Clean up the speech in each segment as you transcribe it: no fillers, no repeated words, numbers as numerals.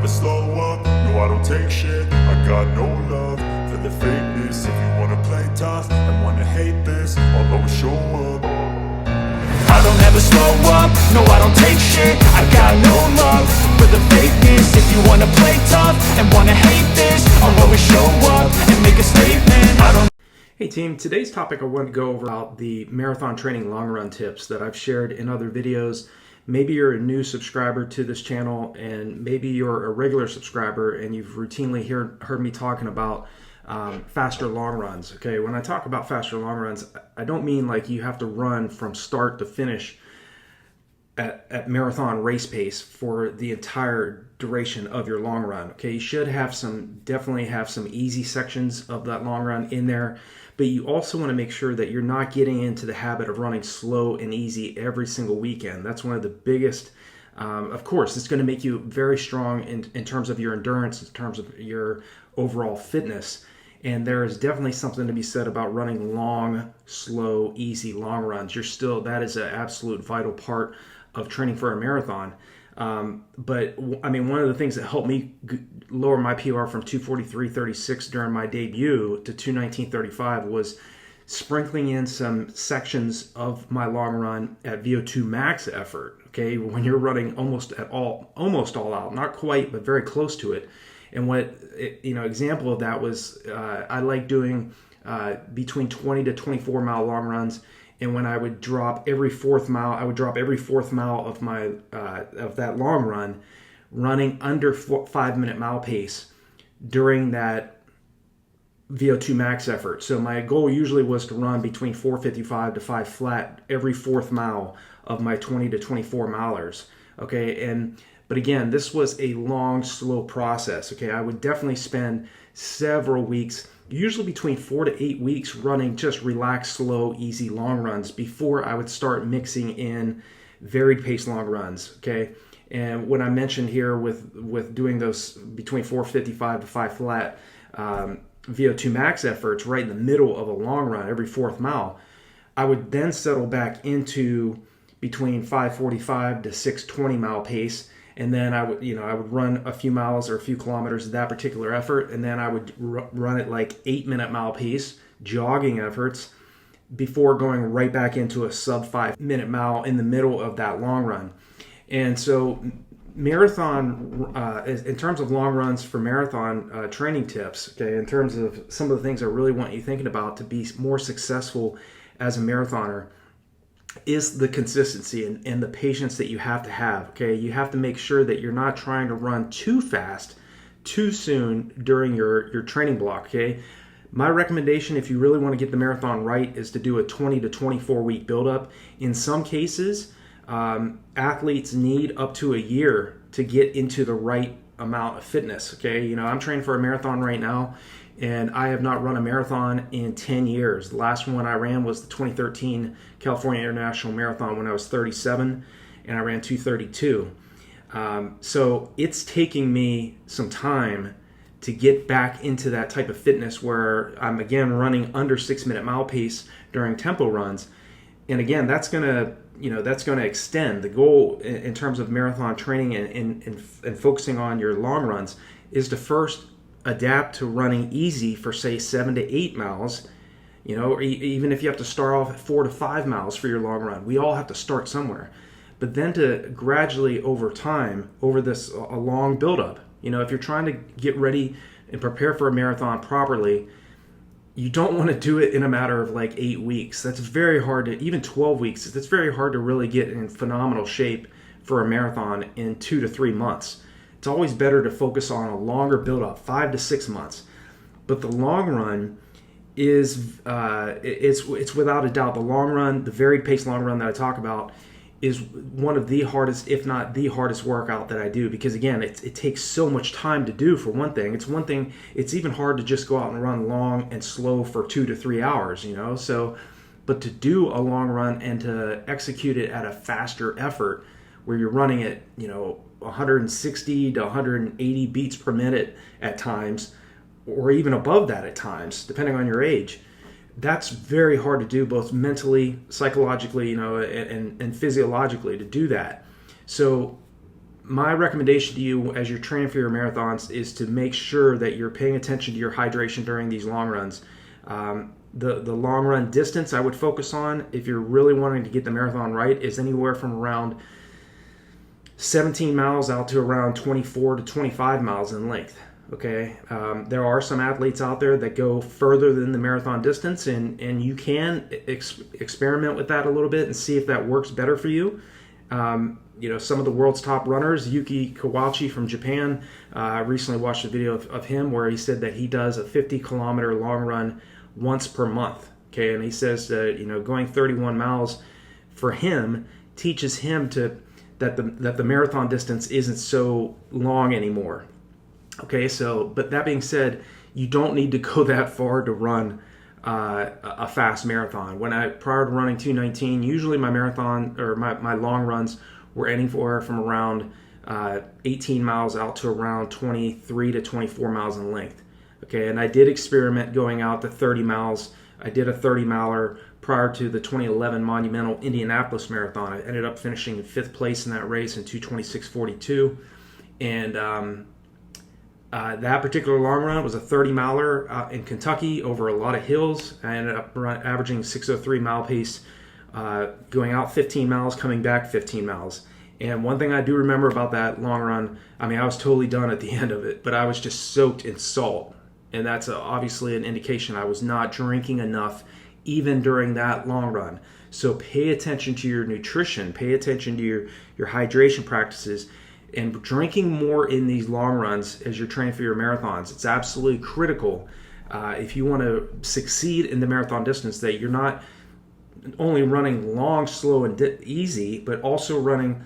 slow up, no I don't take shit. I got no love for the fakeness. If you wanna play tough and wanna hate this, I'll always show up. I don't ever slow up, no I don't take shit. I got no love for the fakeness. If you wanna play tough and wanna hate this, I'll always show up and make a statement. I don't. Hey team, today's topic I want to go over about the marathon training long run tips that I've shared in other videos. Maybe you're a new subscriber to this channel, and maybe you're a regular subscriber and you've routinely heard me talking about faster long runs. Okay, when I talk about faster long runs, I don't mean like you have to run from start to finish at marathon race pace for the entire duration of your long run. Okay, you should have definitely have some easy sections of that long run in there, but you also want to make sure that you're not getting into the habit of running slow and easy every single weekend. That's one of the biggest, of course, it's going to make you very strong in terms of your endurance, in terms of your overall fitness. And there is definitely something to be said about running long, slow, easy long runs. That is an absolute vital part of training for a marathon. But I mean, one of the things that helped me lower my PR from 2:43.36 during my debut to 2:19.35 was sprinkling in some sections of my long run at VO2 max effort. Okay, when you're running almost all out, not quite, but very close to it. And example of that was I like doing between 20 to 24 mile long runs. And when I would drop every fourth mile, I would drop every fourth mile of my of that long run, running under 5-minute mile pace during that VO2 max effort. So my goal usually was to run between 4:55 to 5 flat every fourth mile of my 20 to 24 milers. Okay, but again, this was a long, slow process. Okay, I would definitely spend several weeks, usually between 4 to 8 weeks, running just relaxed, slow, easy long runs before I would start mixing in varied pace long runs. Okay, and what I mentioned here with doing those between 4:55 to 5 flat VO2 max efforts right in the middle of a long run every fourth mile, I would then settle back into between 5:45 to 6:20 mile pace. And then I would run a few miles or a few kilometers of that particular effort, and then I would run it like 8-minute mile pace, jogging efforts, before going right back into a sub 5-minute mile in the middle of that long run. And so marathon, in terms of long runs for marathon training tips, okay, in terms of some of the things I really want you thinking about to be more successful as a marathoner, is the consistency and the patience that you have to have. Okay, you have to make sure that you're not trying to run too fast too soon during your training block. Okay, my recommendation, if you really want to get the marathon right, is to do a 20 to 24 week buildup. In some cases, athletes need up to a year to get into the right amount of fitness. Okay, I'm training for a marathon right now, and I have not run a marathon in 10 years. The last one I ran was the 2013 California International Marathon when I was 37, and I ran 2:32. So it's taking me some time to get back into that type of fitness where I'm again running under 6-minute mile pace during tempo runs. And again, that's gonna extend. The goal in terms of marathon training and focusing on your long runs is to first adapt to running easy for say 7 to 8 miles, or even if you have to start off at 4 to 5 miles for your long run. We all have to start somewhere, but then to gradually over time, over a long buildup, if you're trying to get ready and prepare for a marathon properly, you don't want to do it in a matter of like 8 weeks. That's very hard to, even 12 weeks, that's very hard to really get in phenomenal shape for a marathon in 2 to 3 months. It's always better to focus on a longer build-up, 5 to 6 months. But the long run is, it's without a doubt, the long run, the varied pace long run that I talk about, is one of the hardest, if not the hardest workout that I do, because again, it takes so much time to do. For one thing, it's even hard to just go out and run long and slow for 2 to 3 hours, so, but to do a long run and to execute it at a faster effort where you're running at, 160 to 180 beats per minute at times, or even above that at times, depending on your age. That's very hard to do, both mentally, psychologically, and physiologically, to do that. So my recommendation to you as you're training for your marathons is to make sure that you're paying attention to your hydration during these long runs. The long run distance I would focus on, if you're really wanting to get the marathon right, is anywhere from around 17 miles out to around 24 to 25 miles in length. Okay, there are some athletes out there that go further than the marathon distance, and you can experiment with that a little bit and see if that works better for you. Some of the world's top runners, Yuki Kawachi from Japan, I recently watched a video of him where he said that he does a 50-kilometer long run once per month. Okay, and he says that going 31 miles for him teaches him that the marathon distance isn't so long anymore. Okay, but that being said, you don't need to go that far to run a fast marathon. Prior to running 219, usually my marathon or my long runs were anywhere from around 18 miles out to around 23 to 24 miles in length. Okay, and I did experiment going out to 30 miles. I did a 30-miler prior to the 2011 monumental Indianapolis Marathon. I ended up finishing in 5th place in that race in 2:26:42, and that particular long run was a 30-miler out in Kentucky over a lot of hills. I ended up averaging 6:03 mile pace, going out 15 miles, coming back 15 miles. And one thing I do remember about that long run, I was totally done at the end of it, but I was just soaked in salt. And that's obviously an indication I was not drinking enough even during that long run. So pay attention to your nutrition, pay attention to your hydration practices, and drinking more in these long runs as you're training for your marathons. It's absolutely critical if you want to succeed in the marathon distance, that you're not only running long, slow, and easy, but also running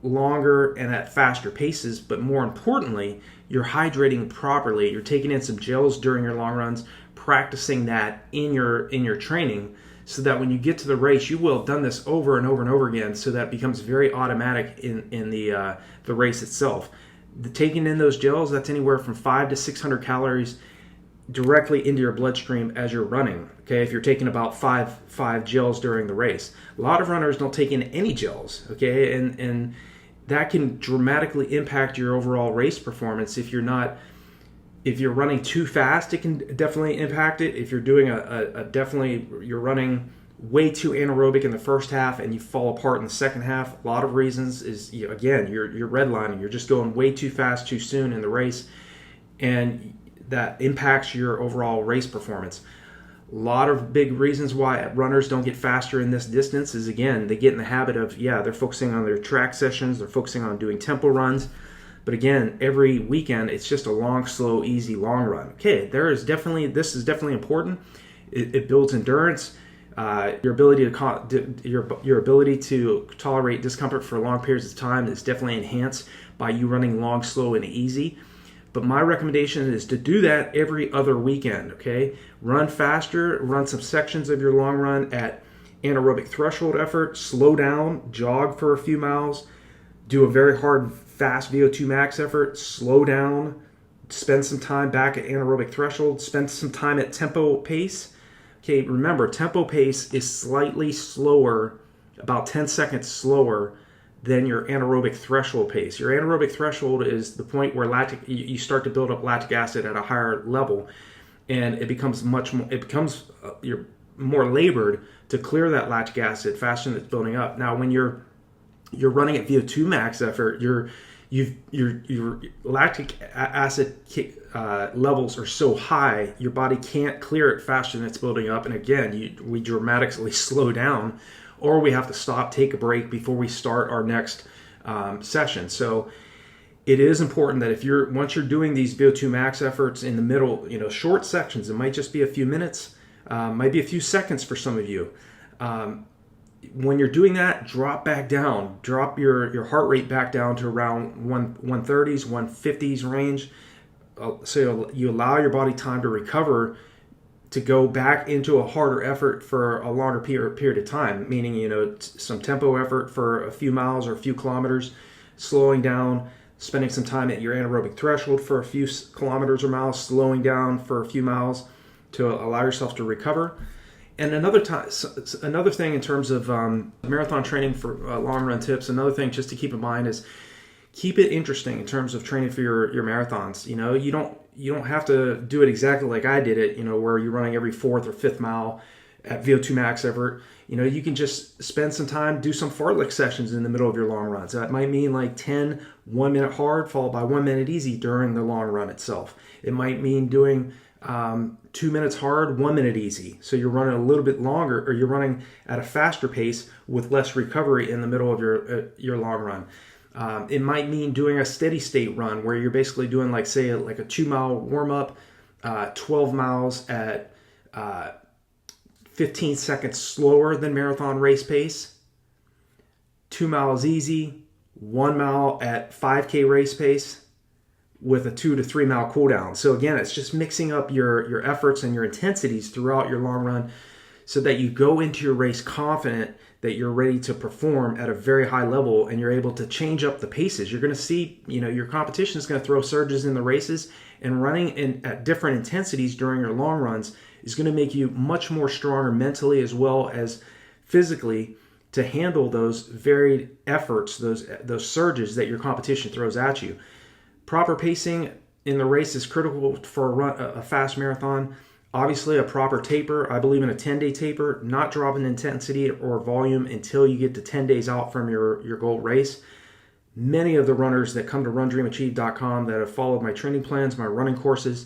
longer and at faster paces. But more importantly, you're hydrating properly. You're taking in some gels during your long runs, practicing that in your training, so that when you get to the race, you will have done this over and over and over again, so that it becomes very automatic in the race itself. Taking in those gels, that's anywhere from 500 to 600 calories directly into your bloodstream as you're running. Okay, if you're taking about five gels during the race. A lot of runners don't take in any gels. Okay, and that can dramatically impact your overall race performance. If you're running too fast, it can definitely impact it. If you're doing you're running way too anaerobic in the first half and you fall apart in the second half, a lot of reasons is, you're redlining. You're just going way too fast too soon in the race, and that impacts your overall race performance. A lot of big reasons why runners don't get faster in this distance is, again, they get in the habit of, they're focusing on their track sessions, they're focusing on doing tempo runs. But again, every weekend, it's just a long, slow, easy, long run. Okay, this is definitely important. It builds endurance. Your ability to tolerate discomfort for long periods of time is definitely enhanced by you running long, slow, and easy. But my recommendation is to do that every other weekend. Okay, run faster, run some sections of your long run at anaerobic threshold effort, slow down, jog for a few miles, do a very hard, fast VO2 max effort, slow down, spend some time back at anaerobic threshold, spend some time at tempo pace. Okay, remember, tempo pace is slightly slower, about 10 seconds slower than your anaerobic threshold pace. Your anaerobic threshold is the point where you start to build up lactic acid at a higher level, and it becomes you're more labored to clear that lactic acid faster than it's building up. Now, when you're running at VO2 max effort, your lactic acid levels are so high, your body can't clear it faster than it's building up. And again, we dramatically slow down, or we have to stop, take a break before we start our next session. So it is important that once you're doing these VO2 max efforts in the middle, short sections, it might just be a few minutes, might be a few seconds for some of you. When you're doing that, drop back down. Drop your heart rate back down to around 130s, 150s range. So you allow your body time to recover, to go back into a harder effort for a longer period of time, meaning, some tempo effort for a few miles or a few kilometers, slowing down, spending some time at your anaerobic threshold for a few kilometers or miles, slowing down for a few miles to allow yourself to recover. And another thing in terms of marathon training for long run tips, another thing just to keep in mind is keep it interesting in terms of training for your marathons. You know, you don't have to do it exactly like I did it, you know, where you're running every 4th or 5th mile at VO2 max effort. You know, you can just spend some time, do some fartlek sessions in the middle of your long runs. That might mean like 10 1-minute hard followed by 1 minute easy during the long run itself. It might mean doing 2 minutes hard, 1 minute easy. So you're running a little bit longer, or you're running at a faster pace with less recovery in the middle of your long run. It might mean doing a steady state run where you're basically doing like, say, like a 2-mile warm up, 12 miles at 15 seconds slower than marathon race pace, 2 miles easy, 1 mile at 5K race pace with a 2 to 3 mile cooldown. So again, it's just mixing up your efforts and your intensities throughout your long run so that you go into your race confident that you're ready to perform at a very high level, and you're able to change up the paces. You're going to see, you know, your competition is going to throw surges in the races, and running at different intensities during your long runs is going to make you much more stronger mentally as well as physically to handle those varied efforts, those surges that your competition throws at you. Proper pacing in the race is critical for a fast marathon. Obviously, a proper taper. I believe in a 10-day taper, not dropping intensity or volume until you get to 10 days out from your goal race. Many of the runners that come to RunDreamAchieve.com that have followed my training plans, my running courses,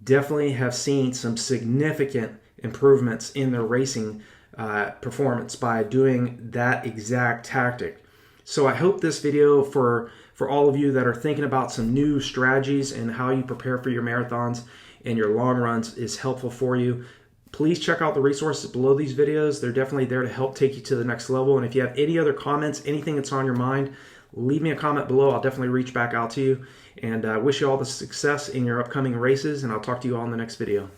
definitely have seen some significant improvements in their racing performance by doing that exact tactic. So I hope this video for all of you that are thinking about some new strategies and how you prepare for your marathons and your long runs is helpful for you. Please check out the resources below these videos. They're definitely there to help take you to the next level. And if you have any other comments, anything that's on your mind, leave me a comment below. I'll definitely reach back out to you. And I wish you all the success in your upcoming races, and I'll talk to you all in the next video.